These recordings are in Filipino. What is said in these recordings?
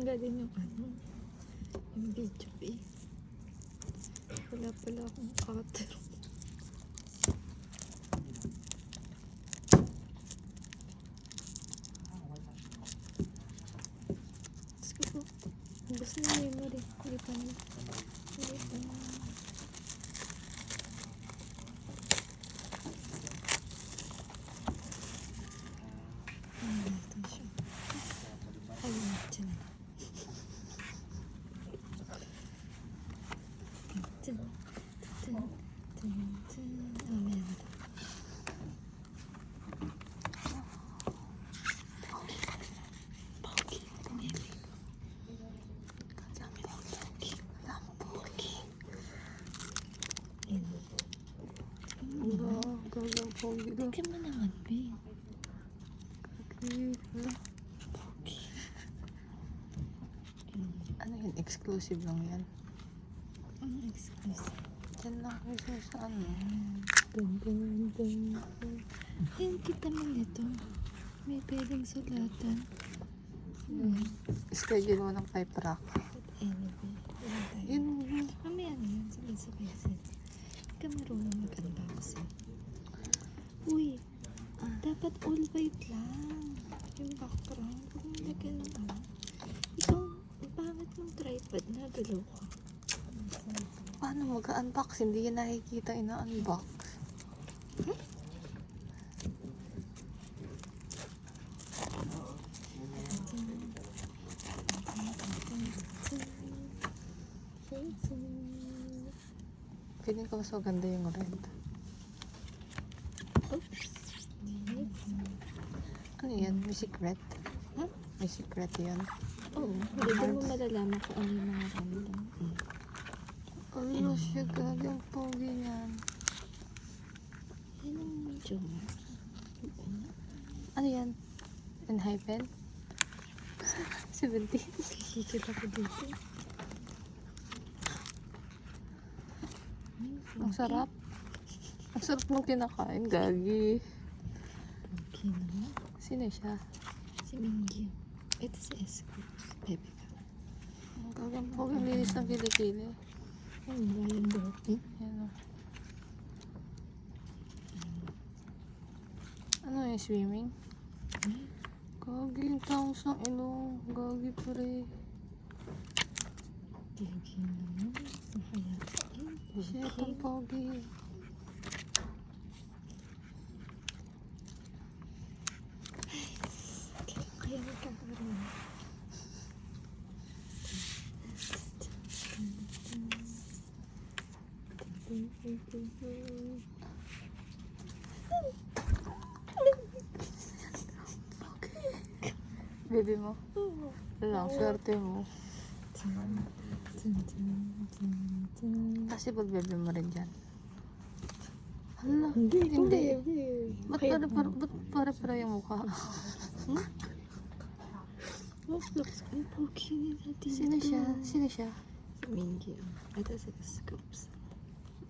tanggalin yung yung video eh. Wala pala akong cutter. Sige po. Gusto na memory. Kulipan mo. Kulipan mo. Ito siya. Ayun, dyan na. Gagang pogi daw. Tingnan mo naman, babe. Pogi. Ano yun? Exclusive lang yan. Ano exclusive? Diyan lang kayo sa ano. Ayun, kita mo nito. May pwedeng sulatan. Schedule mo ng 5 rack. Anyway, Yun. mamaya na yun. Sabay-sabay sila. Hindi ka marunong mag-unboxing. Uy, dapat all white lang. Yung background. Huwag mo lagyan ng ano. Ikaw, ang pangit ng tripod na. Galaw ka. Paano mag-unbox? Hindi yan nakikita ina-unbox. Feeling ko mas maganda yung red. Oops. Ano yan? May secret? Ha? May secret yan. Oo. Hindi mo malalaman kung ano yung mga random. Ano siya? Gagang pogi yan. Yan ang medyo. Ano yan? Enhypen? 17? Kikita ko dito. Ang sarap. Ang sarap mong kinakain, gagi. Okay naman. Sino siya? Si Mingyu. Ito si Esco. Bebe ka. Ang gagang pogi, linis ng kilikili. Ano ba yung buhok? Yan o. Ano yung swimming? Gagi yung tangos ng ilong. Gagi pare. Gigi naman. Nakaya. Shit, ang pogi. Kaya magkakaroon. Baby mo? Lang, swerte mo. Kasi pag baby mo rin dyan. Hala, hindi. Ba't para yung mukha? Ang pogi nila dito. Sino siya? Sino siya? Si Mingyu. Ito si Scoops.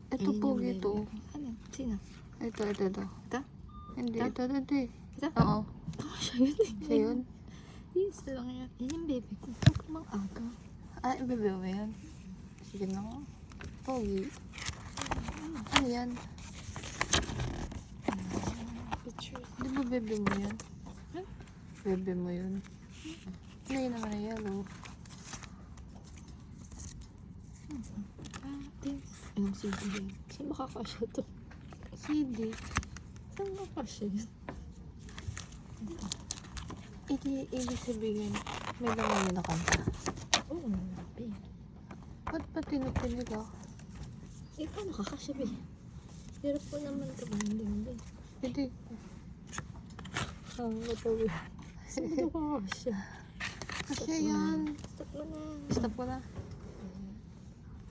Ito pogi ito. Ano? Sino? Ito. Ito? Hindi, Ito? ito. Ito? Oo. Oh, siya yun eh. Siya yun? Yes, lang yan. Yan yung baby ko. Huwag ka mang aga. Ah, baby mo yan? Sige na nga. Pogi. Ano yan? Pictures. Di ba baby mo yan? Huh? Baby mo yun. Ano yun naman na yellow? This. Anong CD yan? Saan makakasya to? CD. Saan makakasya yun? Ibig sabihin, may laman yun na kanta. Oo, nabi. Ba't pa tinutunig ako? Eh, paano kakasya ba? Hirap po naman ito ba? Hindi. Hindi. Ang matawid. Saan ito kakasya? Kasi yan. Stop mo na. Stop ko na.